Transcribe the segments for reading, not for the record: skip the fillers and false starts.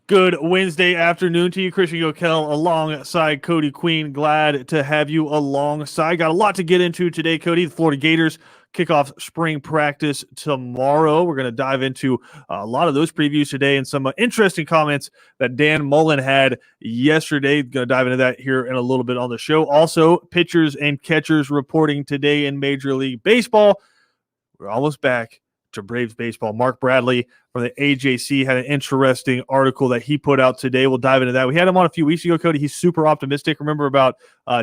Good Wednesday afternoon to you, Christian Yokel, alongside Cody Queen. Glad to have you alongside. Got a lot to get into today, Cody. The Florida Gators kick off spring practice tomorrow. We're going to dive into a lot of those previews today and some interesting comments that Dan Mullen had yesterday. Going to dive into that here in a little bit on the show. Also, pitchers and catchers reporting today in Major League Baseball. We're almost back to Braves baseball. Mark Bradley from the AJC had an interesting article that he put out today. We'll dive into that. We had him on a few weeks ago, Cody. He's super optimistic. Remember about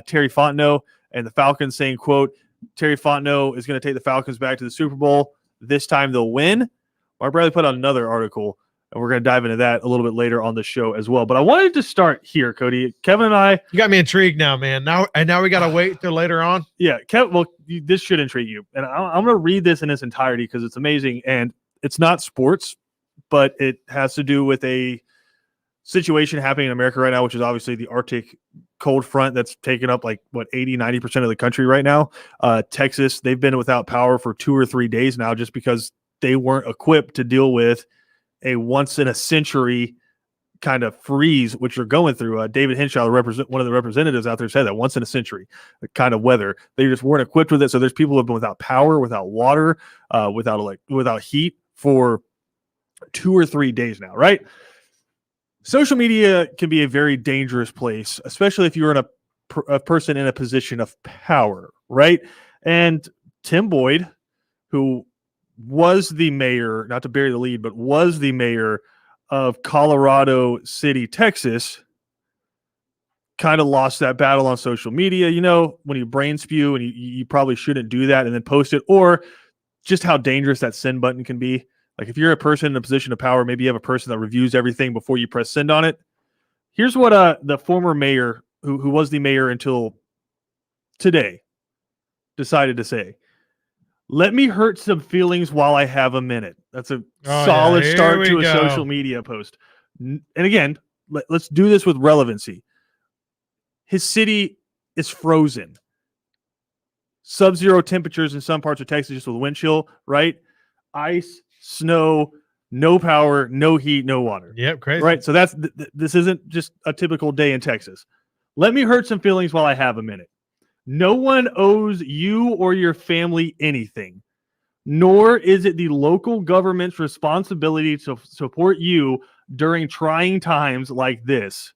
Terry Fontenot and the Falcons saying, quote, Terry Fontenot is going to take the Falcons back to the Super Bowl. This time they'll win. Mark Bradley put out another article, and we're going to dive into that a little bit later on the show as well. But I wanted to start here, Cody. Kevin and I. You got me intrigued now, man. Now we got to wait till later on. Yeah, Kevin. Well, this should intrigue you, and I'm going to read this in its entirety because it's amazing, and it's not sports, but it has to do with a situation happening in America right now, which is obviously the Arctic cold front that's taken up 80-90% of the country right now. Texas, they've been without power for 2 or 3 days now just because they weren't equipped to deal with a once-in-a-century kind of freeze, which you're going through. David Henshaw, one of the representatives out there, said that once in a century kind of weather. They just weren't equipped with it. So there's people who have been without power, without water, without heat for 2 or 3 days now, right? Social media can be a very dangerous place, especially if you're a person in a position of power, right? And Tim Boyd, who was the mayor, not to bury the lead, but was the mayor of Colorado City, Texas, kind of lost that battle on social media. You know, when you brain spew and you probably shouldn't do that and then post it, or just how dangerous that send button can be. Like if you're a person in a position of power, maybe you have a person that reviews everything before you press send on it. Here's what the former mayor, who was the mayor until today, decided to say. Let me hurt some feelings while I have a minute. That's a solid start to a social media post. And again, let's do this with relevancy. His city is frozen. Sub-zero temperatures in some parts of Texas just with wind chill, right? Ice, snow, no power, no heat, no water. Yep, crazy. Right? So that's this isn't just a typical day in Texas. Let me hurt some feelings while I have a minute. No one owes you or your family anything, nor is it the local government's responsibility to support you during trying times like this.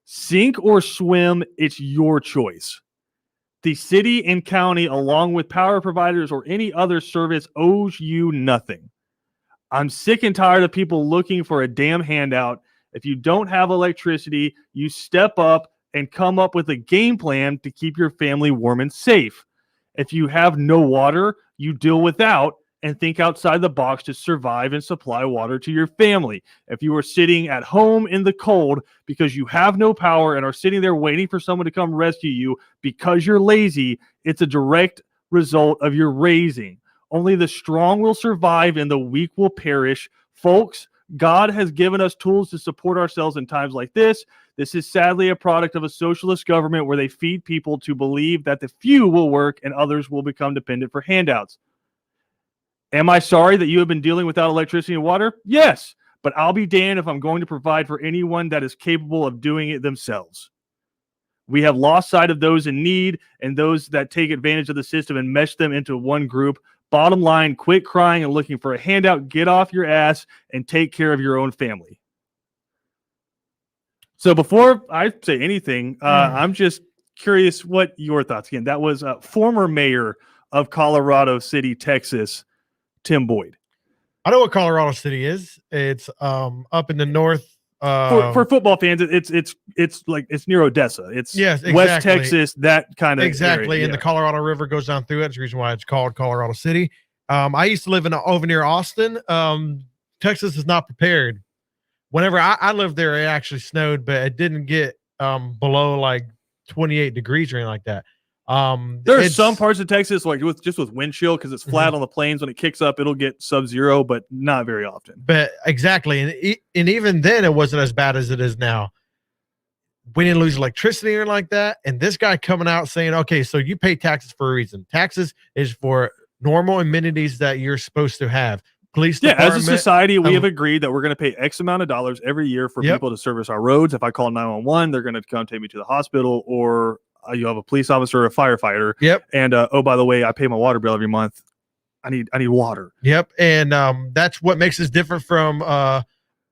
Sink or swim, it's your choice. The city and county, along with power providers or any other service, owes you nothing. I'm sick and tired of people looking for a damn handout. If you don't have electricity, you step up and come up with a game plan to keep your family warm and safe. If you have no water, you deal without and think outside the box to survive and supply water to your family. If you are sitting at home in the cold because you have no power and are sitting there waiting for someone to come rescue you because you're lazy, it's a direct result of your raising. Only the strong will survive and the weak will perish. Folks, God has given us tools to support ourselves in times like this. This is sadly a product of a socialist government where they feed people to believe that the few will work and others will become dependent for handouts. Am I sorry that you have been dealing without electricity and water? Yes, but I'll be damned if I'm going to provide for anyone that is capable of doing it themselves. We have lost sight of those in need and those that take advantage of the system and mesh them into one group. Bottom line, quit crying and looking for a handout. Get off your ass and take care of your own family. So before I say anything, I'm just curious what your thoughts. Again, that was former mayor of Colorado City, Texas, Tim Boyd. I know what Colorado City is. It's up in the north. For football fans, it's near Odessa. It's exactly. West Texas, that kind of exactly. area. And the Colorado River goes down through it. That's the reason why it's called Colorado City. I used to live over near Austin. Texas is not prepared. Whenever I lived there, it actually snowed, but it didn't get below 28 degrees or anything like that. There are some parts of Texas with wind chill because it's flat on the plains. When it kicks up, it'll get sub-zero, but not very often. But exactly, and even then, it wasn't as bad as it is now. We didn't lose electricity or like that. And this guy coming out saying, "Okay, so you pay taxes for a reason. Taxes is for normal amenities that you're supposed to have. police Yeah, department. as a society, we um, have agreed that we're going to pay X amount of dollars every year for Yep. people to service our roads. If I call 911, they're going to come take me to the hospital, or you have a police officer or a firefighter. Yep. And oh, by the way, I pay my water bill every month. I need water. Yep. And that's what makes us different from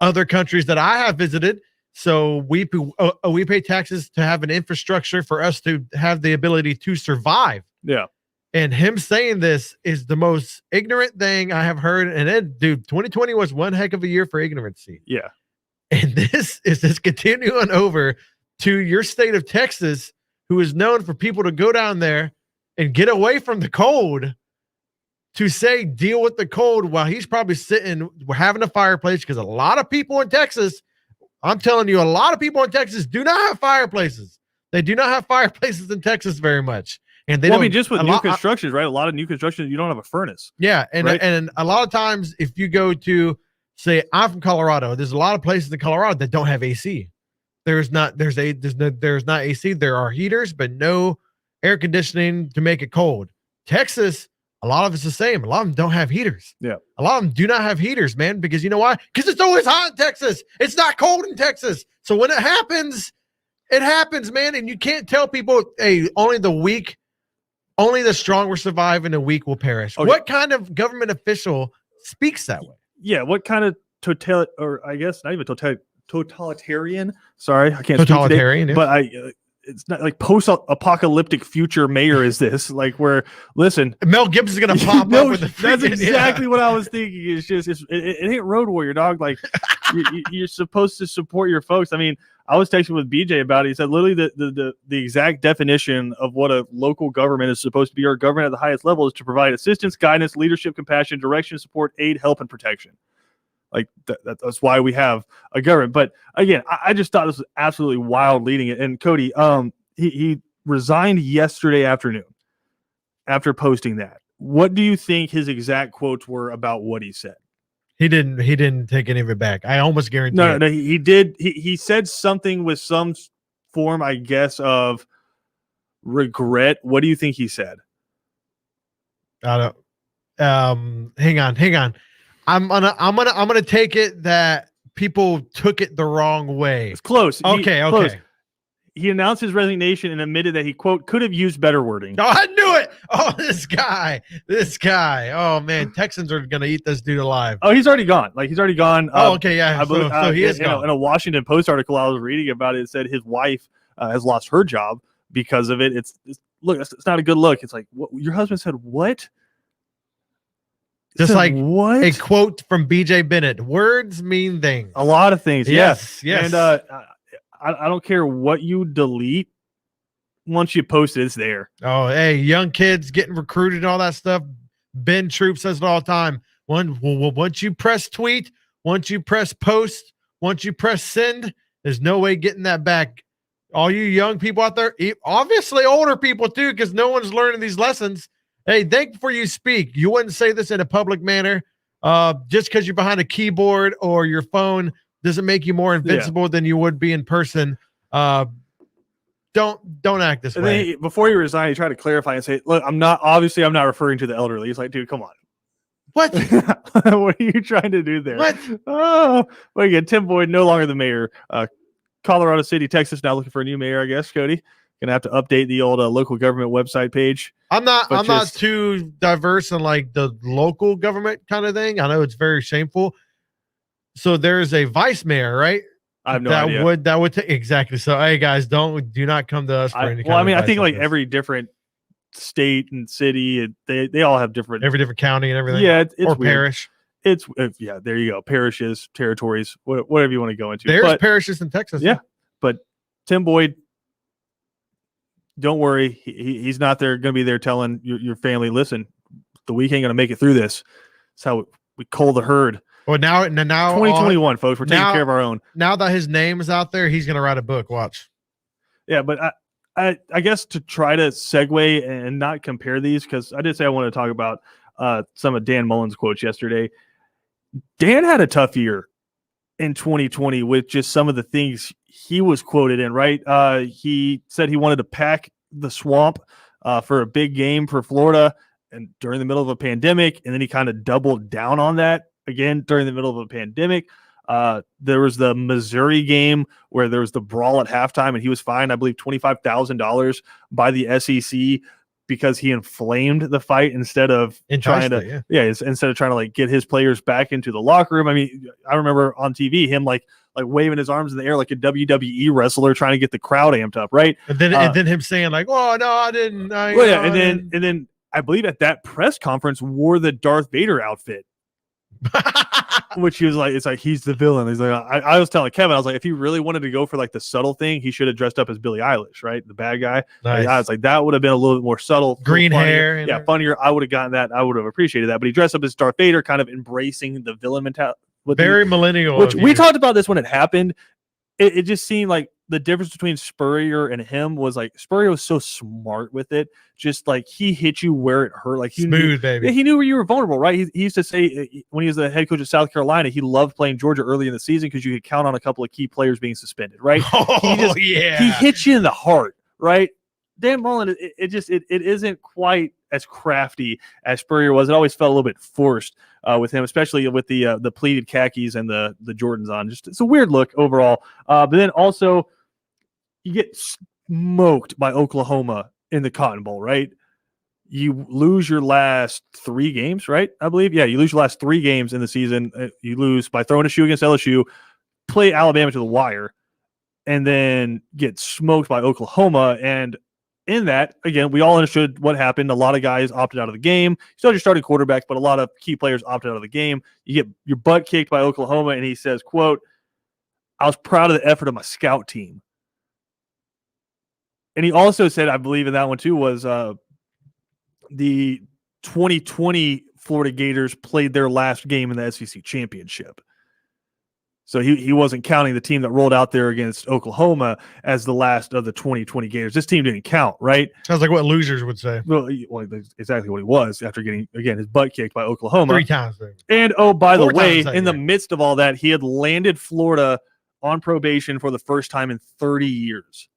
other countries that I have visited. So we pay taxes to have an infrastructure for us to have the ability to survive. Yeah. And him saying this is the most ignorant thing I have heard. And then, dude, 2020 was one heck of a year for ignorancy. Yeah. And this is just continuing over to your state of Texas, who is known for people to go down there and get away from the cold, to say deal with the cold while he's probably sitting having a fireplace, because a lot of people in Texas, I'm telling you, a lot of people in Texas do not have fireplaces. They do not have fireplaces in Texas very much. And they Well, I don't, mean, just with a new lot- constructions, right? A lot of new constructions, you don't have a furnace. Yeah, and Right? and a lot of times, if you go to, say, I'm from Colorado, there's a lot of places in Colorado that don't have AC. There's not AC. There are heaters, but no air conditioning to make it cold. Texas, a lot of it's the same. A lot of them don't have heaters. Yeah. A lot of them do not have heaters, man, because you know why? Because it's always hot in Texas. It's not cold in Texas. So when it happens, man. And you can't tell people, hey, only the strong will survive and the weak will perish. Okay. What kind of government official speaks that way? Yeah. What kind of totalitarian? Sorry, I can't speak today, Totalitarian. Yeah. but it's not like post-apocalyptic future mayor is this, like, where, listen, Mel Gibson's gonna pop No, up with the that's freaking- exactly what I was thinking. It's just it ain't Road Warrior, dog. Like you're supposed to support your folks. I mean, I was texting with BJ about it. He said literally the exact definition of what a local government is supposed to be, or government at the highest level, is to provide assistance, guidance, leadership, compassion, direction, support, aid, help, and protection. Like that's why we have a government. But again, I just thought this was absolutely wild leading it. And Cody, he resigned yesterday afternoon after posting that. What do you think his exact quotes were about what he said? He didn't take any of it back. I almost guarantee No, it. no, he did. He said something with some form, I guess, of regret. What do you think he said? I don't. Hang on. I'm gonna take it that people took it the wrong way. It's close. Okay. Close. He announced his resignation and admitted that he, quote, could have used better wording. Oh, I knew it. Oh, this guy. Oh man, Texans are gonna eat this dude alive. Oh, he's already gone. Like, he's already gone. Oh, okay, yeah. I believe, so he is gone. In a Washington Post article I was reading about it, it said his wife has lost her job because of it. It's not a good look. It's like, what, your husband said what? Just Said like what? a quote from BJ Bennett: "Words mean things." A lot of things. Yes. And I don't care what you delete. Once you post it, it's there. Oh, hey, young kids getting recruited and all that stuff. Ben Troop says it all the time. Once you press tweet, once you press post, once you press send, there's no way getting that back. All you young people out there, obviously older people too, because no one's learning these lessons. Hey, think before you speak. You wouldn't say this in a public manner. Just because you're behind a keyboard or your phone doesn't make you more invincible than you would be in person. Don't act this And way. then before he resigned, he tried to clarify and say, "Look, I'm not referring to the elderly." He's like, "Dude, come on." What? What are you trying to do there? What? Oh, well, again, Tim Boyd no longer the mayor. Colorado City, Texas, now looking for a new mayor, I guess. Cody, gonna have to update the old local government website page. I'm not just- too diverse in like the local government kind of thing. I know it's very shameful. So there's a vice mayor, right? I have no idea. That would take exactly. So hey guys, do not come to us for any kind of I think advice like on this. every different state and city, they all have different. every different county and everything. Yeah, it's or weird. parish. It's yeah, there you go. Parishes, territories, whatever you want to go into. There's But parishes in Texas. Yeah. Tim Boyd, don't worry, he's not there. Going to be there telling your family, listen, the week ain't going to make it through this. That's how we cull the herd. Well, now 2021, folks, we're taking now- care of our own. now that his name is out there, he's gonna write a book. Watch. Yeah, but I guess to try to segue and not compare these, because I did say I wanted to talk about some of Dan Mullen's quotes yesterday. Dan had a tough year in 2020 with just some of the things he was quoted in, right? He said he wanted to pack the swamp for a big game for Florida and during the middle of a pandemic, and then he kind of doubled down on that again during the middle of a pandemic. There was the Missouri game where there was the brawl at halftime, and he was fined, I believe, $25,000 by the SEC because he inflamed the fight instead of trying to, instead of trying to like get his players back into the locker room. I mean, I remember on TV him like waving his arms in the air like a WWE wrestler trying to get the crowd amped up, right? And then him saying like, "Oh no, I didn't." And then I believe at that press conference wore the Darth Vader outfit. Which he was like, it's like he's the villain. He's like, I was telling Kevin, I was like, if he really wanted to go for like the subtle thing, he should have dressed up as Billie Eilish, right? The bad guy. Nice. Like, I was like, that would have been a little bit more subtle, green funnier. hair, yeah, funnier. I would have gotten that. I would have appreciated that. But he dressed up as Darth Vader, kind of embracing the villain mentality. Very millennial. Which we talked about this when it happened. It just seemed like the difference between Spurrier and him was like Spurrier was so smart with it. Just like he hit you where it hurt. Like he smooth, baby. He knew where you were vulnerable, right? He used to say when he was the head coach of South Carolina, he loved playing Georgia early in the season because you could count on a couple of key players being suspended, right? Oh, he hit you in the heart, right? Dan Mullen, it isn't quite as crafty as Spurrier was. It always felt a little bit forced with him, especially with the pleated khakis and the Jordans on. Just it's a weird look overall. But then also you get smoked by Oklahoma in the Cotton Bowl, right? You lose your last 3 games, right? I believe. Yeah, you lose your last 3 games in the season. You lose by throwing a shoe against LSU, play Alabama to the wire, and then get smoked by Oklahoma. And in that, again, we all understood what happened. A lot of guys opted out of the game. You still had your starting quarterback, but a lot of key players opted out of the game. You get your butt kicked by Oklahoma, and he says, quote, "I was proud of the effort of my scout team." And he also said, I believe in that one too, was the 2020 Florida Gators played their last game in the SEC championship. So he wasn't counting the team that rolled out there against Oklahoma as the last of the 2020 Gators. This team didn't count, right? Sounds like what losers would say. Well, exactly what he was after getting, again, his butt kicked by Oklahoma. 3 times. Baby. And, oh, by the 4 way, times the midst of all that, he had landed Florida on probation for the first time in 30 years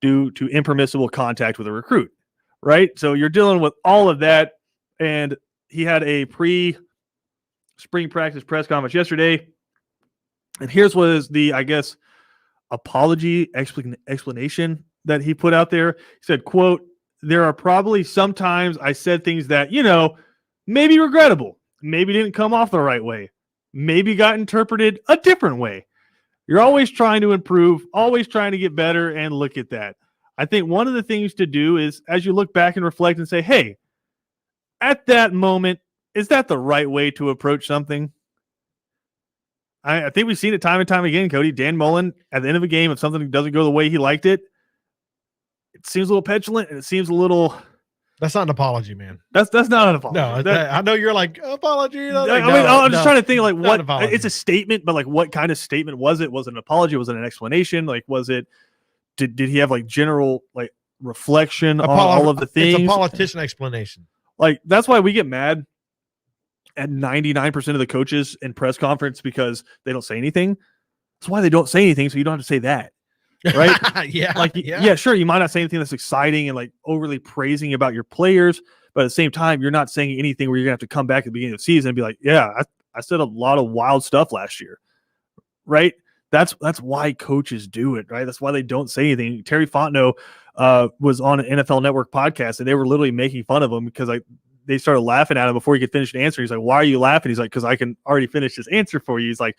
due to impermissible contact with a recruit, right? So you're dealing with all of that. And he had a pre-spring practice press conference yesterday. And here's what is the, I guess, apology explanation that he put out there. He said, quote, "There are probably sometimes I said things that, maybe regrettable, maybe didn't come off the right way, maybe got interpreted a different way. You're always trying to improve, always trying to get better, and look at that. I think one of the things to do is as you look back and reflect and say, hey, at that moment, is that the right way to approach something?" I think we've seen it time and time again, Cody. Dan Mullen, at the end of a game, if something doesn't go the way he liked it, it seems a little petulant and it seems a little. That's not an apology, man. That's not an apology. No, I know you're like apology. I'm just trying to think like what it's a statement, but like what kind of statement was it? Was it an apology? Was it an explanation? Like, was it? Did he have like general like reflection on all of the things? It's a politician explanation. Like that's why we get mad at 99% of the coaches in press conference because they don't say anything. That's why they don't say anything, so you don't have to say that, right? Yeah. Sure, you might not say anything that's exciting and like overly praising about your players, but at the same time, you're not saying anything where you're gonna have to come back at the beginning of the season and be like, yeah, I said a lot of wild stuff last year, right? That's why coaches do it, right? That's why they don't say anything. Terry Fontenot was on an NFL Network podcast, and they were literally making fun of him because they started laughing at him before he could finish an answer. He's like, "Why are you laughing?" He's like, "Because I can already finish this answer for you." He's like,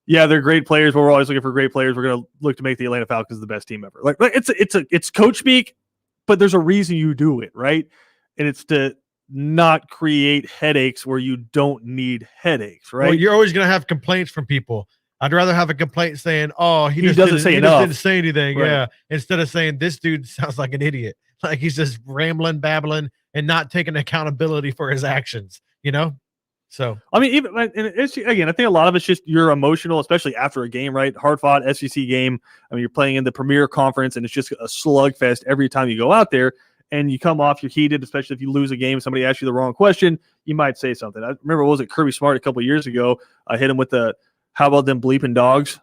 "Yeah, they're great players, but we're always looking for great players. We're going to look to make the Atlanta Falcons the best team ever." Like it's coach speak, but there's a reason you do it, right? And it's to not create headaches where you don't need headaches, right? Well, you're always going to have complaints from people. I'd rather have a complaint saying, "Oh, he just didn't say anything," right. Yeah, instead of saying this dude sounds like an idiot, like he's just rambling, babbling, and not taking accountability for his actions. So I mean, and it's again, I think a lot of it's just you're emotional, especially after a game, right? Hard fought SEC game. I mean, you're playing in the Premier Conference, and it's just a slugfest every time you go out there. And you come off, you're heated, especially if you lose a game. Somebody asks you the wrong question, you might say something. I remember, what was it, Kirby Smart a couple of years ago? I hit him with the "How about them bleeping dogs?"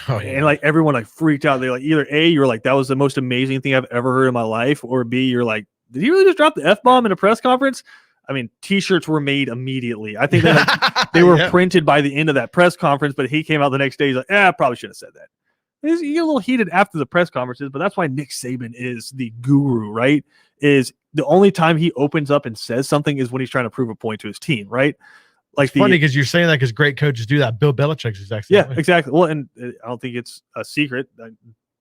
Oh, yeah. And like everyone like freaked out. They like either A, you're like, that was the most amazing thing I've ever heard in my life, or B, you're like, did he really just drop the F-bomb in a press conference? I mean, T-shirts were made immediately. I think they were Yeah. printed by the end of that press conference, but he came out the next day. He's like, I probably should have said that. You get a little heated after the press conferences, but that's why Nick Saban is the guru, right? Is the only time he opens up and says something is when he's trying to prove a point to his team, right? Like It's funny because you're saying that because great coaches do that. Bill Belichick's exact same yeah, way. exactly. Well, and I don't think it's a secret.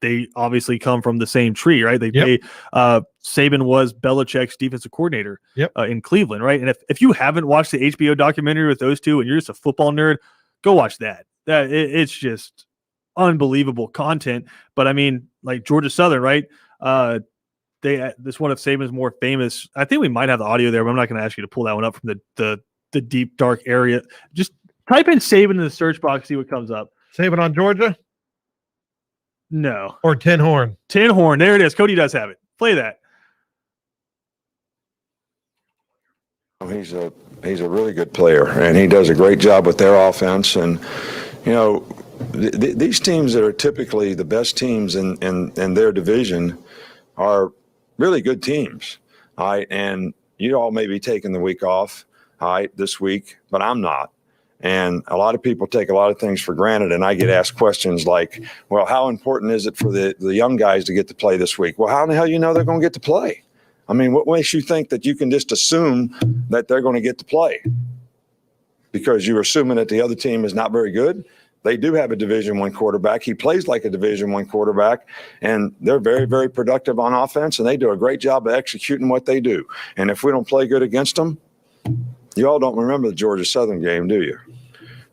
They obviously come from the same tree, right? Saban was Belichick's defensive coordinator in Cleveland, right? And if you haven't watched the HBO documentary with those two and you're just a football nerd, go watch that. It's just unbelievable content. But I mean, like Georgia Southern, right? This one of Saban's more famous. I think we might have the audio there, but I'm not going to ask you to pull that one up from the deep dark area. Just type in Saban in the search box, see what comes up. Saban on Georgia? No. Or Tin Horn? Tin Horn. There it is. Cody does have it. Play that. He's a really good player, and he does a great job with their offense. And you know, these teams that are typically the best teams in their division are really good teams. All right, and you all may be taking the week off, all right, this week, but I'm not. And a lot of people take a lot of things for granted, and I get asked questions like, well, how important is it for the young guys to get to play this week? Well, how in the hell you know they're going to get to play? I mean, what makes you think that you can just assume that they're going to get to play? Because you're assuming that the other team is not very good? They do have a Division I quarterback. He plays like a Division I quarterback, and they're very, very productive on offense, and they do a great job of executing what they do. And if we don't play good against them, you all don't remember the Georgia Southern game, do you?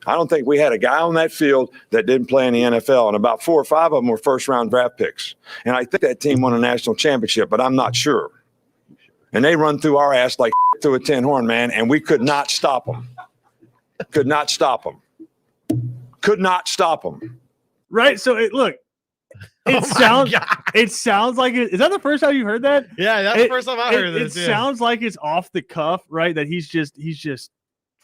I don't think we had a guy on that field that didn't play in the NFL, and about 4 or 5 of them were first-round draft picks. And I think that team won a national championship, but I'm not sure. And they run through our ass like through a tin horn, man, and we could not stop them. Could not stop them. Could not stop them. Right. So look, it sounds like it. Is that the first time you heard that? Yeah, that's the first time I heard this. It sounds like it's off the cuff, right? That he's just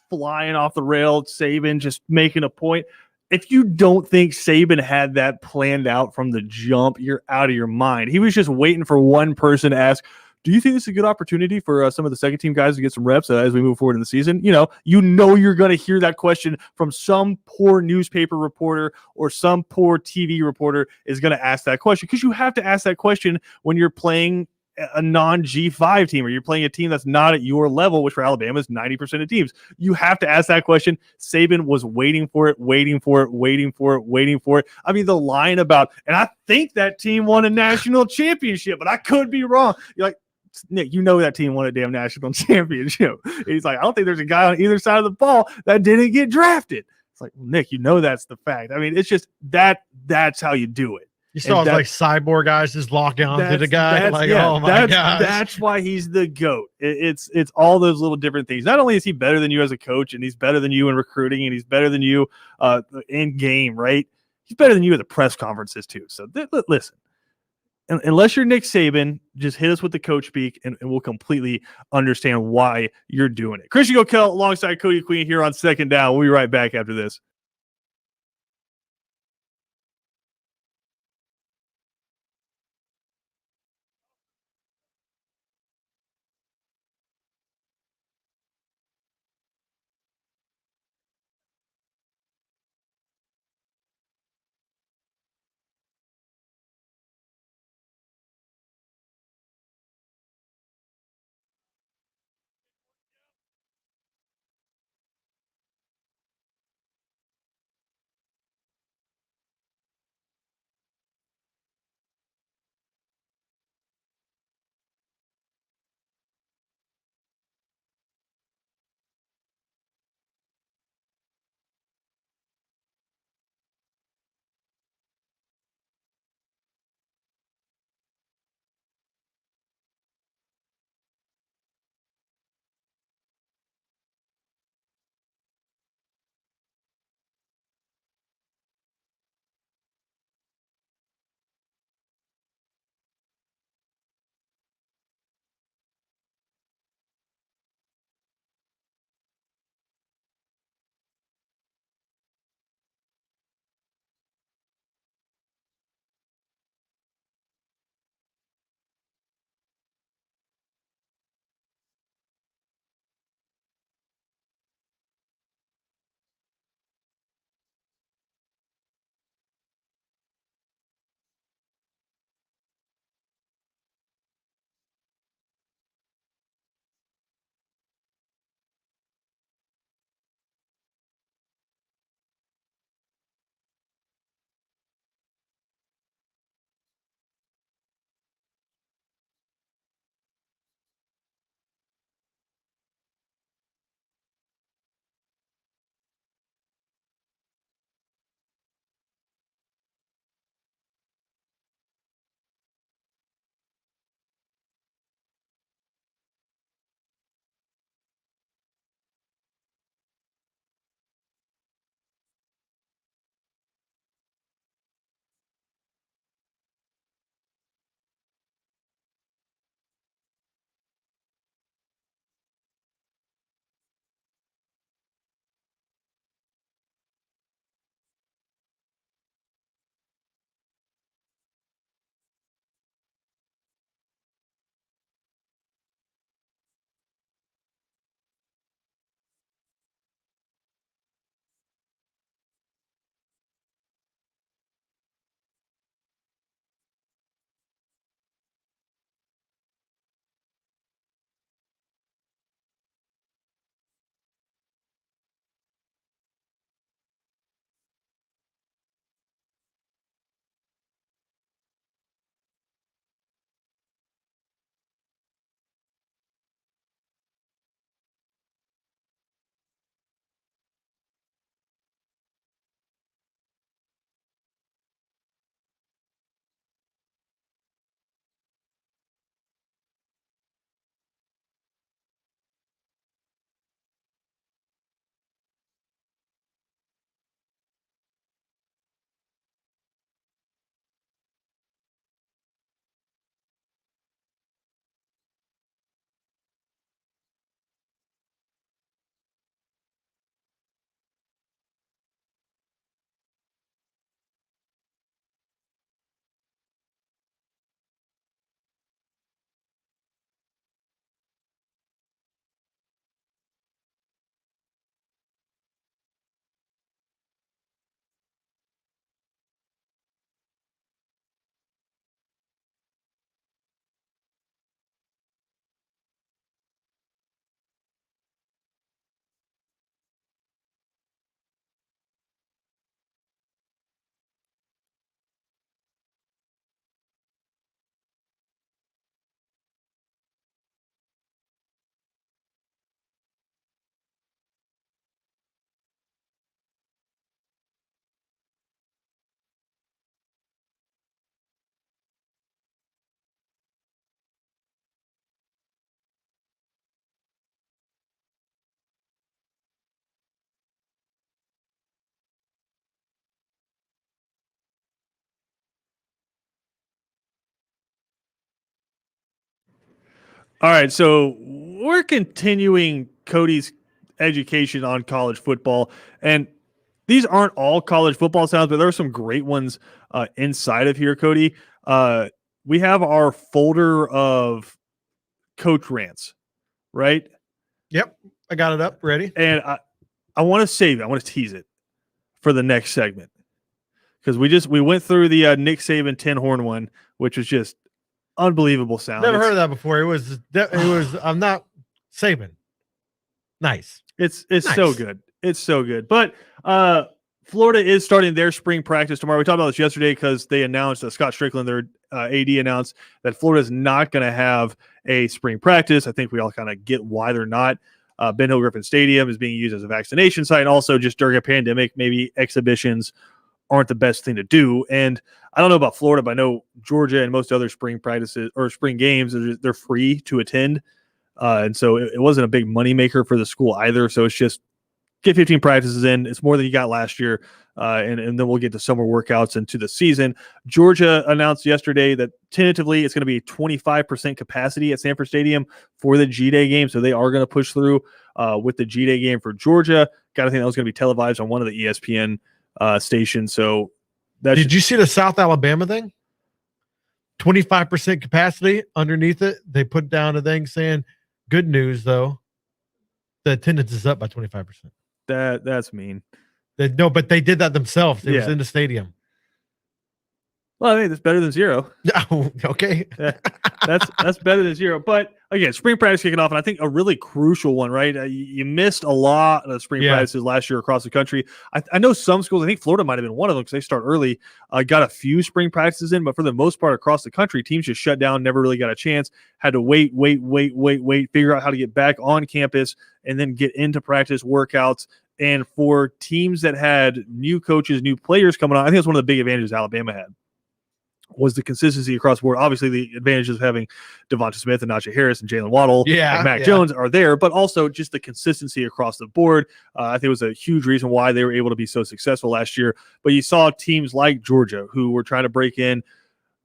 flying off the rail. Saban just making a point. If you don't think Saban had that planned out from the jump, you're out of your mind. He was just waiting for one person to ask, do you think this is a good opportunity for some of the second team guys to get some reps as we move forward in the season? You know you're going to hear that question from some poor newspaper reporter or some poor TV reporter is going to ask that question, because you have to ask that question when you're playing a non-G5 team or you're playing a team that's not at your level, which for Alabama is 90% of teams. You have to ask that question. Saban was waiting for it. I mean, the line about, and I think that team won a national championship, but I could be wrong. You're like, Nick, you know that team won a damn national championship. And he's like, I don't think there's a guy on either side of the ball that didn't get drafted. It's like, well, Nick, you know that's the fact. I mean, it's just that's how you do it. You saw like cyborg guys just lock on to the guy. Like, oh my god, that's why he's the GOAT. It's all those little different things. Not only is he better than you as a coach, and he's better than you in recruiting, and he's better than you in game, right? He's better than you at the press conferences too. So listen, unless you're Nick Saban, just hit us with the coach speak, and we'll completely understand why you're doing it. Christian Gokel alongside Cody Queen here on Second Down. We'll be right back after this. All right, so we're continuing Cody's education on college football, and these aren't all college football sounds, but there are some great ones inside of here, Cody. We have our folder of coach rants, right? Yep, I got it up, ready. And I want to save it. I want to tease it for the next segment because we went through the Nick Saban 10 horn one, which was just unbelievable sound. Never heard of that before. It was I'm not Saban. Nice. It's Nice. so good. It's so good. But Florida is starting their spring practice tomorrow. We talked about this yesterday because they announced Scott Strickland, their AD, announced that Florida is not going to have a spring practice. I think we all kind of get why they're not. Ben Hill Griffin Stadium is being used as a vaccination site, and also just during a pandemic, maybe exhibitions aren't the best thing to do. And I don't know about Florida, but I know Georgia and most other spring practices or spring games, they're free to attend. And so it wasn't a big moneymaker for the school either. So it's just get 15 practices in. It's more than you got last year. And then we'll get to summer workouts into the season. Georgia announced yesterday that tentatively it's going to be 25% capacity at Sanford Stadium for the G-Day game. So they are going to push through with the G-Day game for Georgia. Got to think that was going to be televised on one of the ESPN stations. So did you see the South Alabama thing? 25% capacity underneath it. They put down a thing saying, good news, though. The attendance is up by 25%. That's mean. No, but they did that themselves. It was Yeah. in the stadium. Well, I think that's better than zero. Oh, okay. That's better than zero. But again, spring practice kicking off, and I think a really crucial one, right? You missed a lot of spring practices last year across the country. I know some schools, I think Florida might have been one of them because they start early, got a few spring practices in, but for the most part across the country, teams just shut down, never really got a chance, had to wait, figure out how to get back on campus and then get into practice workouts. And for teams that had new coaches, new players coming on, I think that's one of the big advantages Alabama had. Was the consistency across the board. Obviously, the advantages of having Devonta Smith and Najee Harris and Jalen Waddle and Mac Jones are there, but also just the consistency across the board. I think it was a huge reason why they were able to be so successful last year. But you saw teams like Georgia who were trying to break in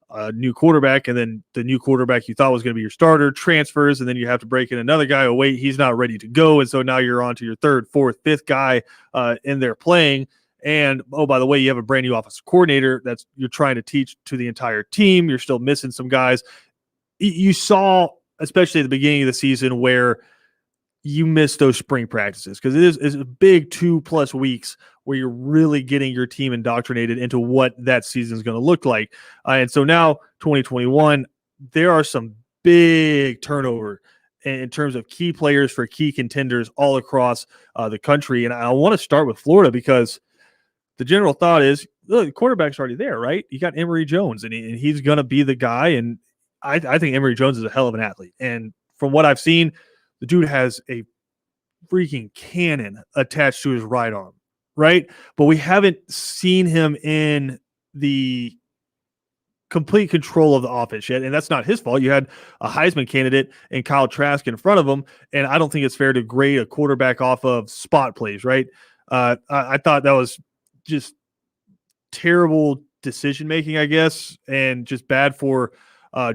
a new quarterback, and then the new quarterback you thought was going to be your starter transfers, and then you have to break in another guy. Oh, wait, he's not ready to go. And so now you're on to your third, fourth, fifth guy in there playing. And, oh, by the way, you have a brand new offensive coordinator that's you're trying to teach to the entire team. You're still missing some guys. You saw, especially at the beginning of the season, where you missed those spring practices because it's a big 2+ weeks where you're really getting your team indoctrinated into what that season is going to look like. And so now 2021, there are some big turnover in terms of key players for key contenders all across the country. And I want to start with Florida because the general thought is, look, the quarterback's already there, right? You got Emory Jones, and he's going to be the guy. And I think Emory Jones is a hell of an athlete. And from what I've seen, the dude has a freaking cannon attached to his right arm, right? But we haven't seen him in the complete control of the offense yet, and that's not his fault. You had a Heisman candidate and Kyle Trask in front of him, and I don't think it's fair to grade a quarterback off of spot plays, right? I thought that was just terrible decision-making, I guess, and just bad for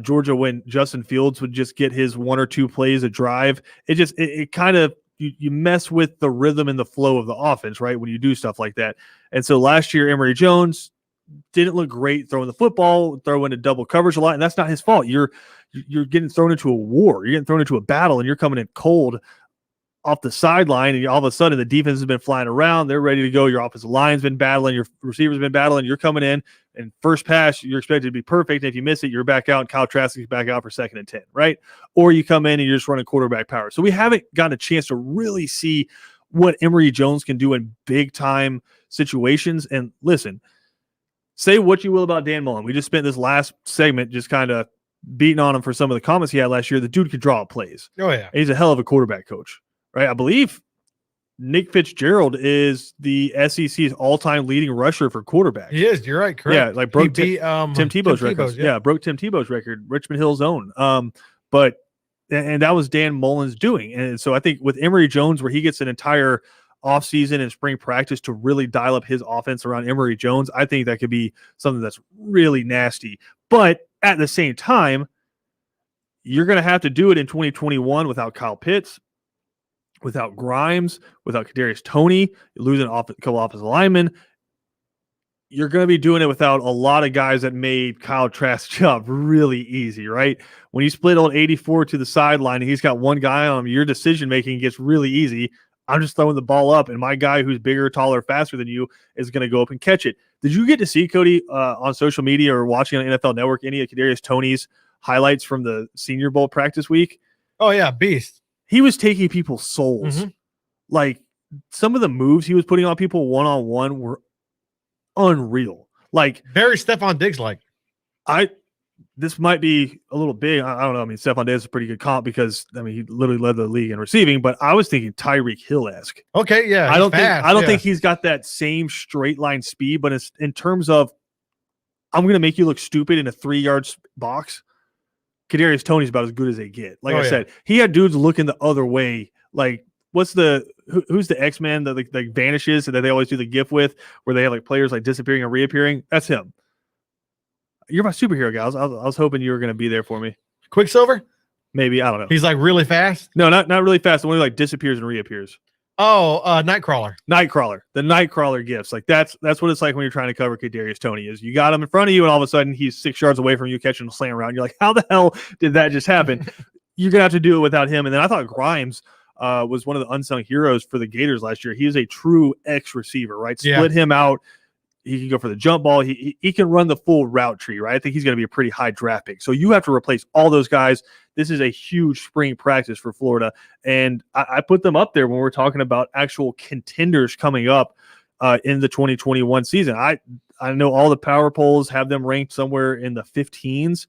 Georgia when Justin Fields would just get his one or two plays a drive. It kind of, you mess with the rhythm and the flow of the offense, right, when you do stuff like that. And so last year, Emory Jones didn't look great throwing the football, throwing into double coverage a lot, and that's not his fault. You're getting thrown into a war. You're getting thrown into a battle, and you're coming in cold off the sideline, and all of a sudden the defense has been flying around. They're ready to go. Your offensive line's been battling. Your receiver's been battling. You're coming in, and first pass, you're expected to be perfect. And if you miss it, you're back out, and Kyle Trask is back out for 2nd and 10, right? Or you come in and you're just running quarterback power. So we haven't gotten a chance to really see what Emory Jones can do in big-time situations. And listen, say what you will about Dan Mullen. We just spent this last segment just kind of beating on him for some of the comments he had last year. The dude could draw up plays. Oh, yeah. And he's a hell of a quarterback coach. Right, I believe Nick Fitzgerald is the SEC's all-time leading rusher for quarterbacks. He is. You're right. Correct. Yeah, like broke Tim Tebow's record. Yeah, broke Tim Tebow's record, Richmond Hill's own. But that was Dan Mullen's doing. And so I think with Emory Jones, where he gets an entire offseason and spring practice to really dial up his offense around Emory Jones, I think that could be something that's really nasty. But at the same time, you're going to have to do it in 2021 without Kyle Pitts, without Grimes, without Kadarius Toney, losing a couple offensive linemen. You're going to be doing it without a lot of guys that made Kyle Trask's job really easy, right? When you split old 84 to the sideline and he's got one guy on him, your decision-making gets really easy. I'm just throwing the ball up, and my guy who's bigger, taller, faster than you is going to go up and catch it. Did you get to see, Cody, on social media or watching on NFL Network, any of Kadarius Toney's highlights from the Senior Bowl practice week? Oh, yeah, beast. He was taking people's souls. Mm-hmm. Like, some of the moves he was putting on people one-on-one were unreal. Like, very Stephon Diggs-like. This might be a little big. I don't know. I mean, Stephon Diggs is a pretty good comp because, I mean, he literally led the league in receiving, but I was thinking Tyreek Hill-esque. Okay, yeah. I don't think he's got that same straight line speed, but it's in terms of I'm going to make you look stupid in a 3-yard box. Kadarius Toney's about as good as they get. Like I said, he had dudes looking the other way. Like, who's the X-Man that like vanishes and that they always do the GIF with, where they have like players like disappearing and reappearing? That's him. You're my superhero, guys. I was hoping you were going to be there for me. Quicksilver? Maybe. I don't know. He's like really fast? No, not really fast. The one who like disappears and reappears. Oh, Nightcrawler. Nightcrawler. The Nightcrawler gifts. Like that's what it's like when you're trying to cover Kadarius Toney. Is you got him in front of you and all of a sudden he's 6 yards away from you catching a slam around. You're like, how the hell did that just happen? You're going to have to do it without him. And then I thought Grimes was one of the unsung heroes for the Gators last year. He is a true X receiver, right? Split him out. He can go for the jump ball. He can run the full route tree, right? I think he's going to be a pretty high draft pick. So you have to replace all those guys. This is a huge spring practice for Florida. And I put them up there when we're talking about actual contenders coming up in the 2021 season. I know all the power polls have them ranked somewhere in the 15s.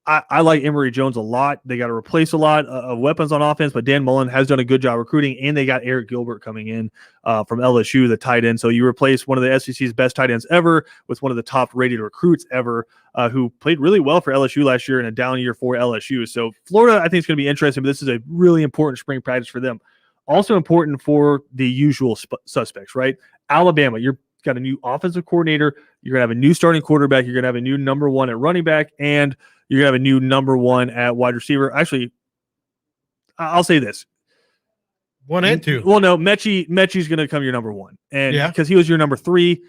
I like Emory Jones a lot. They got to replace a lot of weapons on offense, but Dan Mullen has done a good job recruiting, and they got Eric Gilbert coming in from LSU, the tight end. So you replace one of the SEC's best tight ends ever with one of the top-rated recruits ever who played really well for LSU last year in a down year for LSU. So Florida, I think, is going to be interesting, but this is a really important spring practice for them. Also important for the usual suspects, right? Alabama, you've got a new offensive coordinator. You're going to have a new starting quarterback. You're going to have a new number one at running back, and you're going to have a new number one at wide receiver. Actually, I'll say this. 1 and 2. Well, no, Mechie's going to come your number one. And because he was your number 3,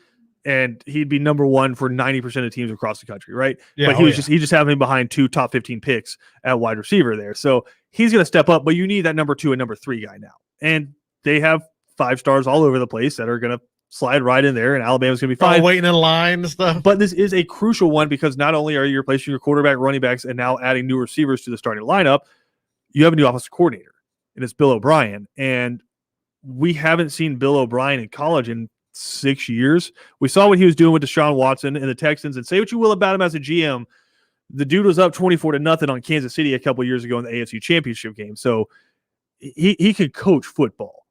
and he'd be number 1 for 90% of teams across the country, right? Yeah, but he just happened behind 2 top 15 picks at wide receiver there. So he's going to step up, but you need that number 2 and number 3 guy now. And they have 5 stars all over the place that are going to slide right in there, and Alabama's going to be fine. Waiting in line and stuff. But this is a crucial one because not only are you replacing your quarterback, running backs, and now adding new receivers to the starting lineup, you have a new offensive coordinator, and it's Bill O'Brien. And we haven't seen Bill O'Brien in college in 6 years. We saw what he was doing with Deshaun Watson and the Texans, and say what you will about him as a GM, the dude was up 24-0 on Kansas City a couple years ago in the AFC Championship game. So he could coach football.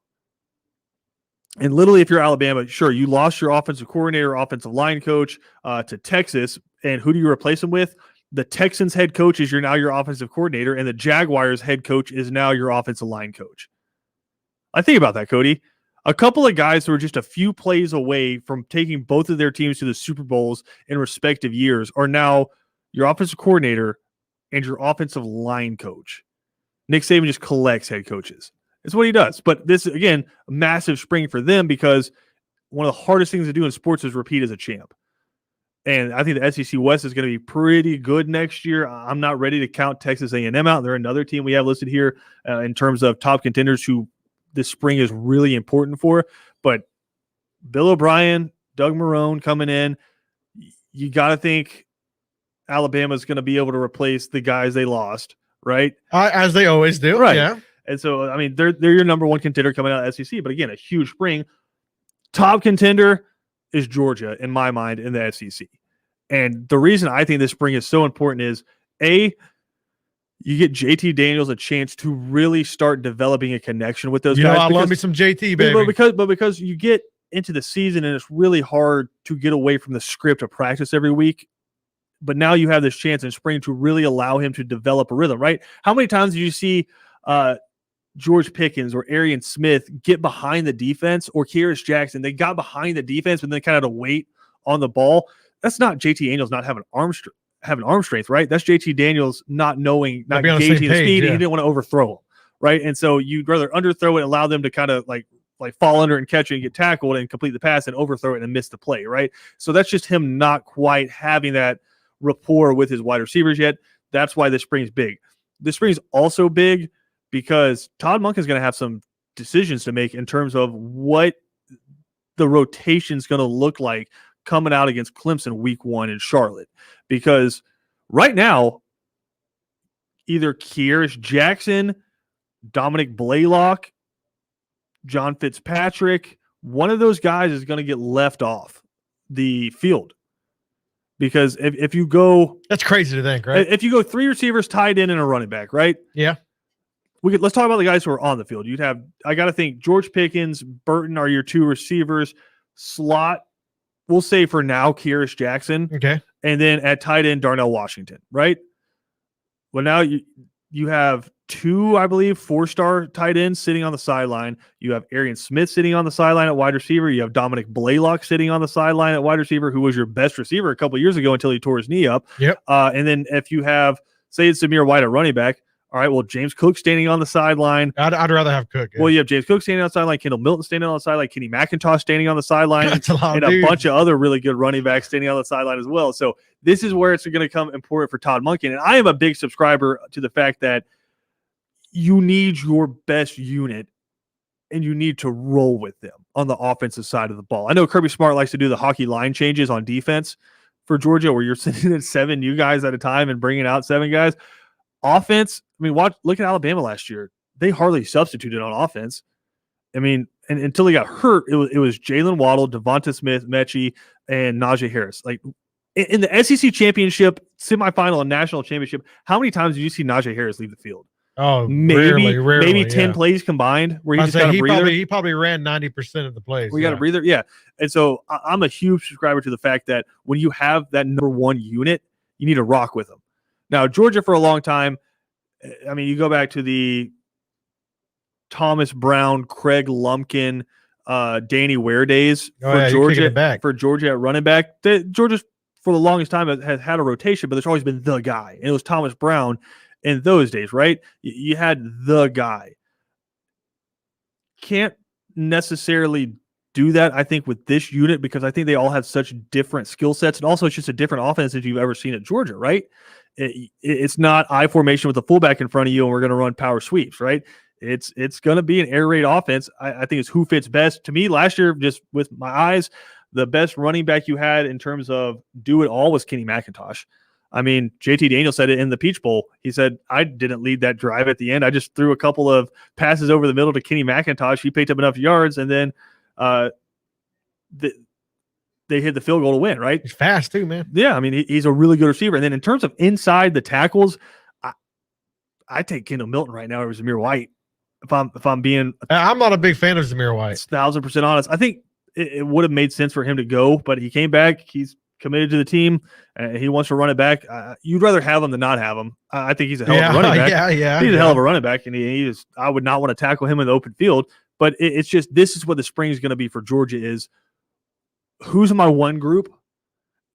And literally, if you're Alabama, sure, you lost your offensive coordinator, offensive line coach to Texas. And who do you replace him with? The Texans head coach is now your offensive coordinator, and the Jaguars head coach is now your offensive line coach. I think about that, Cody. A couple of guys who are just a few plays away from taking both of their teams to the Super Bowls in respective years are now your offensive coordinator and your offensive line coach. Nick Saban just collects head coaches. It's what he does. But this, again, a massive spring for them because one of the hardest things to do in sports is repeat as a champ. And I think the SEC West is going to be pretty good next year. I'm not ready to count Texas A&M out. They're another team we have listed here in terms of top contenders who this spring is really important for. But Bill O'Brien, Doug Marrone coming in, you got to think Alabama's going to be able to replace the guys they lost, right? As they always do. Right. Yeah. And so, I mean, they're your number one contender coming out of SEC. But again, a huge spring. Top contender is Georgia, in my mind, in the SEC. And the reason I think this spring is so important is, A, you get JT Daniels a chance to really start developing a connection with those guys. I love me some JT, baby. Because you get into the season and it's really hard to get away from the script of practice every week. But now you have this chance in spring to really allow him to develop a rhythm, right? How many times do you see George Pickens or Arian Smith get behind the defense, or Kearis Jackson? They got behind the defense, but then kind of had to wait on the ball. That's not JT Daniels not having arm strength. having arm strength, right? That's JT Daniels not knowing, not be on the same gauging the page, speed, and yeah. he didn't want to overthrow him, right? And so you'd rather underthrow it and allow them to kind of like fall under and catch it and get tackled and complete the pass and overthrow it and miss the play, right? So that's just him not quite having that rapport with his wide receivers yet. That's why this spring's big. This spring's also big because Todd Monk is going to have some decisions to make in terms of what the rotation is going to look like coming out against Clemson week 1 in Charlotte. Because right now, either Kearis Jackson, Dominic Blaylock, John Fitzpatrick, one of those guys is going to get left off the field. Because if you go, That's crazy to think, right? if you go 3 receivers, tight end, and a running back, right? Yeah. Let's talk about the guys who are on the field. You'd have, I got to think, George Pickens, Burton are your 2 receivers. Slot, we'll say for now, Kearis Jackson. Okay. And then at tight end, Darnell Washington, right? Well, now you have 2, I believe, 4-star tight ends sitting on the sideline. You have Arian Smith sitting on the sideline at wide receiver. You have Dominic Blaylock sitting on the sideline at wide receiver, who was your best receiver a couple of years ago until he tore his knee up. Yep. And then if you have, say it's Zamir White at running back, all right, well, James Cook standing on the sideline. I'd rather have Cook. Yeah. Well, you have James Cook standing on the sideline, Kendall Milton standing on the sideline, Kenny McIntosh standing on the sideline, That's a lot and of a dudes. bunch of other really good running backs standing on the sideline as well. So this is where it's going to come important for Todd Monken. And I am a big subscriber to the fact that you need your best unit and you need to roll with them on the offensive side of the ball. I know Kirby Smart likes to do the hockey line changes on defense for Georgia, where you're sitting at 7 new guys at a time and bringing out 7 guys. Offense, I mean, look at Alabama last year. They hardly substituted on offense. I mean, and until he got hurt, it was Jalen Waddle, Devonta Smith, Mechie, and Najee Harris. Like in the SEC championship, semifinal, and national championship, how many times did you see Najee Harris leave the field? Oh, Maybe rarely, maybe 10 yeah. plays combined where he I'd just say got a he breather. he probably ran 90% of the plays. We got a breather. Yeah. And so I'm a huge subscriber to the fact that when you have that number 1 unit, you need to rock with them. Now, Georgia for a long time, I mean, you go back to the Thomas Brown, Craig Lumpkin, Danny Ware days you're kicking it back. for Georgia at running back. Georgia, for the longest time, has had a rotation, but there's always been the guy. And it was Thomas Brown in those days, right? You had the guy. Can't necessarily do that, I think, with this unit because I think they all have such different skill sets. And also, it's just a different offense that you've ever seen at Georgia, right? It's not I formation with a fullback in front of you and we're going to run power sweeps, right? It's going to be an air raid offense. I think it's who fits best. To me, last year, just with my eyes, the best running back you had in terms of do it all was Kenny McIntosh. I mean, JT Daniels said it in the Peach Bowl. He said, I didn't lead that drive at the end. I just threw a couple of passes over the middle to Kenny McIntosh. He picked up enough yards, and then they hit the field goal to win, right? He's fast too, man. Yeah, I mean, he's a really good receiver. And then in terms of inside the tackles, I take Kendall Milton right now over Zamir White. If I'm being I'm not a big fan of Zamir White. 1,000% honest, I think it would have made sense for him to go, but he came back. He's committed to the team, and he wants to run it back. You'd rather have him than not have him. I think he's a hell of a running back. Yeah. He's a hell of a running back, and he is. I would not want to tackle him in the open field. But it's just this is what the spring is going to be for Georgia: is who's in my one group,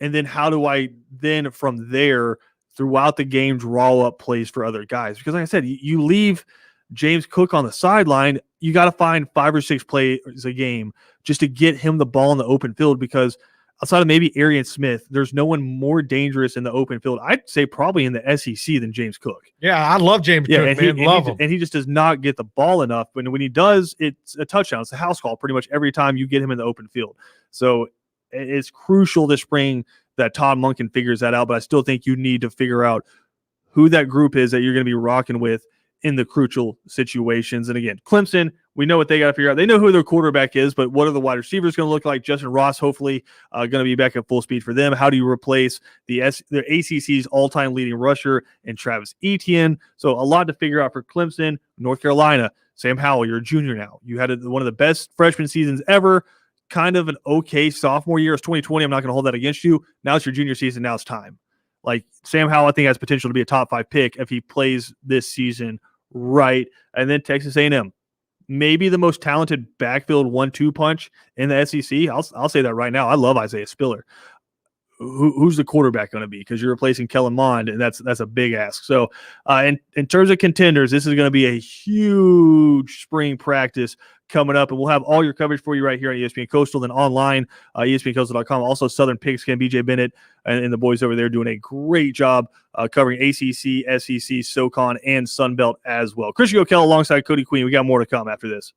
and then how do I then from there throughout the game draw up plays for other guys? Because like I said, you leave James Cook on the sideline, you got to find 5 or 6 plays a game just to get him the ball in the open field, because outside of maybe Arian Smith, there's no one more dangerous in the open field, I'd say probably in the SEC, than James Cook. Yeah, I love James Cook, and man. Love him. And he just does not get the ball enough. But when he does, it's a touchdown. It's a house call pretty much every time you get him in the open field. So it's crucial this spring that Todd Monken figures that out. But I still think you need to figure out who that group is that you're going to be rocking with in the crucial situations. And again, Clemson, we know what they got to figure out. They know who their quarterback is, but what are the wide receivers going to look like? Justin Ross, hopefully, going to be back at full speed for them. How do you replace the ACC's all-time leading rusher and Travis Etienne? So a lot to figure out for Clemson. North Carolina, Sam Howell, you're a junior now. You had one of the best freshman seasons ever. Kind of an okay sophomore year. It's 2020. I'm not going to hold that against you. Now it's your junior season. Now it's time. Like Sam Howell, I think has potential to be a top 5 pick if he plays this season right. And then Texas A&M, maybe the most talented backfield 1-2 punch in the SEC. I'll say that right now. I love Isaiah Spiller. who's the quarterback going to be? Because you're replacing Kellen Mond, and that's a big ask. So, in terms of contenders, this is going to be a huge spring practice coming up, and we'll have all your coverage for you right here on ESPN Coastal, then online, ESPNCoastal.com. Also, Southern Pigskin, BJ Bennett, and the boys over there doing a great job covering ACC, SEC, SoCon, and Sun Belt as well. Christian O'Kell alongside Cody Queen. We got more to come after this.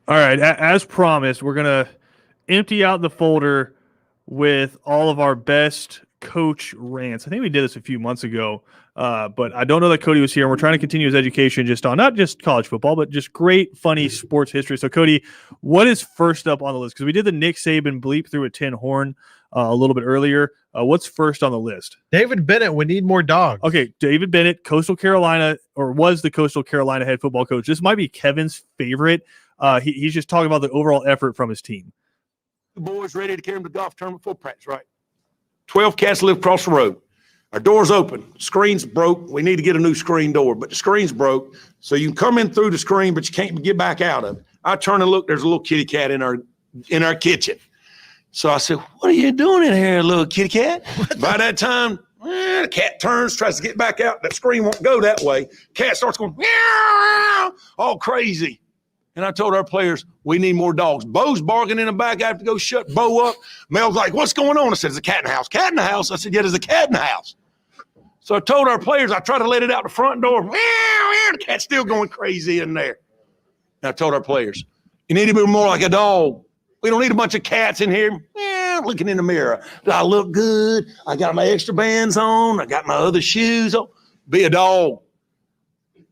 All right, as promised, we're gonna empty out the folder with all of our best coach rants. I think we did this a few months ago, but I don't know that Cody was here. And we're trying to continue his education just on not just college football, but just great, funny sports history. So, Cody, what is first up on the list? Because we did the Nick Saban bleep through a tin horn a little bit earlier. What's first on the list? David Bennett, we need more dogs. Okay, David Bennett, Coastal Carolina, or was the Coastal Carolina head football coach. This might be Kevin's favorite. He's just talking about the overall effort from his team. The boys ready to carry them to golf tournament full practice, right? 12 cats live across the road. Our door's open. Screen's broke. We need to get a new screen door, but the screen's broke. So you can come in through the screen, but you can't get back out of it. I turn and look, there's a little kitty cat in our kitchen. So I said, what are you doing in here, little kitty cat? By that time, the cat turns, tries to get back out. That screen won't go that way. Cat starts going, meow, all crazy. And I told our players, we need more dogs. Bo's barking in the back. I have to go shut Bo up. Mel's like, what's going on? I said, there's a cat in the house. Cat in the house? I said, yeah, there's a cat in the house. So I told our players, I tried to let it out the front door. Meow, meow, the cat's still going crazy in there. And I told our players, you need to be more like a dog. We don't need a bunch of cats in here. Yeah, looking in the mirror. Do I look good? I got my extra bands on. I got my other shoes on. Be a dog.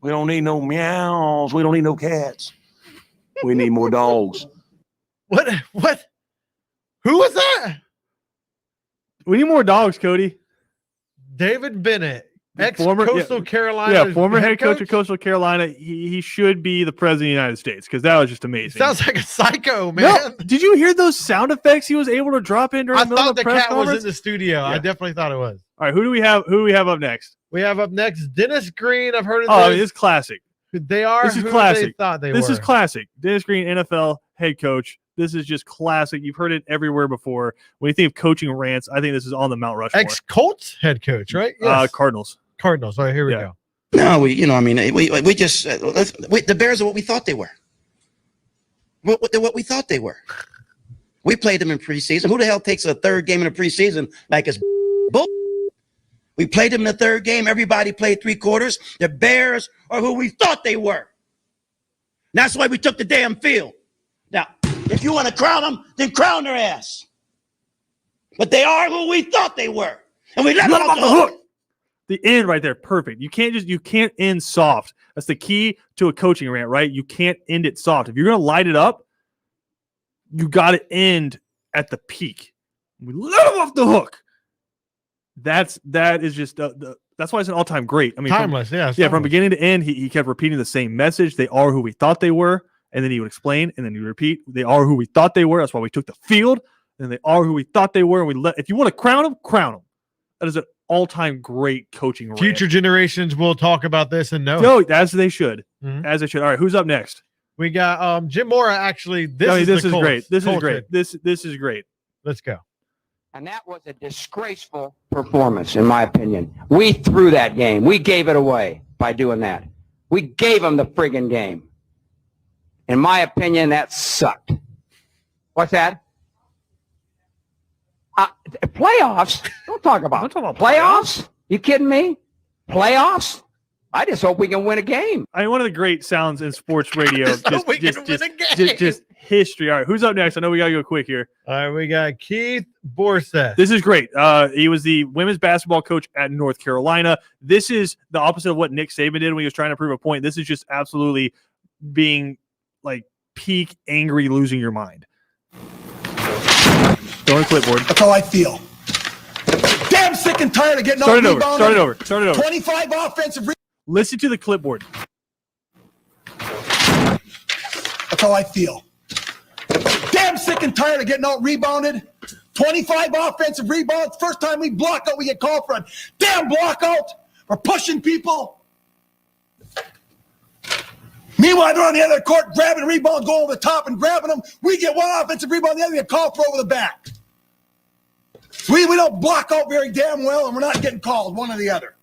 We don't need no meows. We don't need no cats. We need more dogs. What? Who was that? We need more dogs, Cody. David Bennett, Former- ex-Coastal Carolina. Yeah, former head coach of Coastal Carolina. He should be the president of the United States because that was just amazing. Sounds like a psycho, man. No, did you hear those sound effects he was able to drop in during I the middle thought of the the press cat was conference? in the studio. I Yeah. definitely thought it was. All right, who do we have? Who do we have up next? We have up next Dennis Green. I've heard of Oh, this. it's classic. They are This is who classic. they thought they This were. is classic. Dennis Green, NFL head coach. This is just classic. You've heard it everywhere before. When you think of coaching rants, I think this is on the Mount Rushmore. Ex-Colts head coach, right? Yes. Cardinals. Cardinals. All right, here we Yeah. go. No, we just the Bears are what we thought they were. What we thought they were. We played them in preseason. Who the hell takes a third game in the preseason like it's bull? We played them in the third game. Everybody played 3 quarters. The Bears are who we thought they were. And that's why we took the damn field. Now, if you want to crown them, then crown their ass. But they are who we thought they were, and we let them off the hook. The end right there, perfect. You can't end soft. That's the key to a coaching rant, right? You can't end it soft. If you're gonna light it up, you got to end at the peak. We let him off the hook. That is just that's why it's an all-time great. I mean, Timeless, yeah. from beginning to end, he kept repeating the same message. They are who we thought they were, and then he would explain, and then he would repeat. They are who we thought they were. That's why we took the field. And they are who we thought they were. And if you want to crown them, crown them. That is an all-time great coaching rant. Future generations will talk about this and know. No, as they should. Mhm. As they should. All right, who's up next? We got Jim Mora. Actually, this This is is Colts. great. This is Colts great. head. This is great. Let's go. And that was a disgraceful performance, in my opinion. We threw that game. We gave it away by doing that. We gave them the friggin' game. In my opinion, that sucked. What's that? Playoffs? Don't talk about, Don't talk about playoffs. You kidding me? Playoffs? I just hope we can win a game. I mean, one of the great sounds in sports radio. So we can win a game. Just history. All right, who's up next? I know we got to go quick here. All right, we got Keith Borseth. This is great. He was the women's basketball coach at North Carolina. This is the opposite of what Nick Saban did when he was trying to prove a point. This is just absolutely being like peak angry, losing your mind. Throwing clipboard. That's how I feel. Damn sick and tired of getting Start it over. out-rebounded. Start it over. Start it over. 25 offensive Listen to the clipboard. That's how I feel. Damn sick and tired of getting out-rebounded. 25 offensive rebounds. First time we block out, we get called for a damn block out. We're pushing people. Meanwhile, they're on the other court grabbing rebounds, going over the top and grabbing them. We get one offensive rebound, the other get called for over the back. We don't block out very damn well, and we're not getting called, one or the other.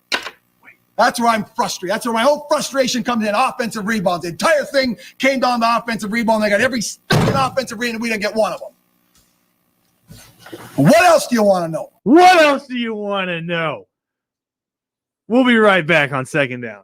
That's where I'm frustrated. That's where my whole frustration comes in, offensive rebounds. The entire thing came down to offensive rebound. They got every stinking offensive rebound, and we didn't get one of them. What else do you want to know? What else do you want to know? We'll be right back on Second Down.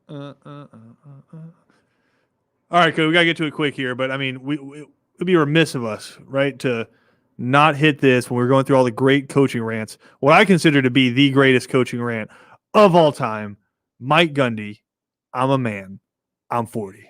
All right, Cody, we got to get to it quick here, but I mean, it'd be remiss of us, right, to not hit this when we're going through all the great coaching rants. What I consider to be the greatest coaching rant of all time, Mike Gundy. I'm a man. I'm 40.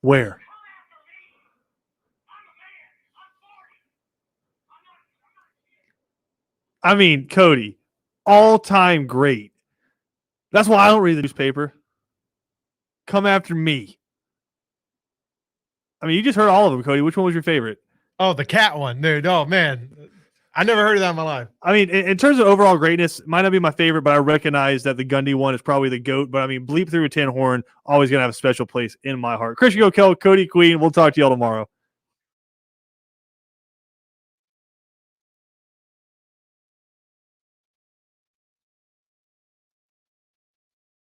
Where? I mean, Cody, all-time great. That's why I don't read the newspaper. Come after me. I mean, you just heard all of them, Cody. Which one was your favorite? Oh, the cat one, dude. Oh man, I never heard of that in my life. I mean, in terms of overall greatness, might not be my favorite, but I recognize that the Gundy one is probably the GOAT. But I mean, bleep through a tin horn, always going to have a special place in my heart. Christian Gokel, Cody Queen. We'll talk to y'all tomorrow.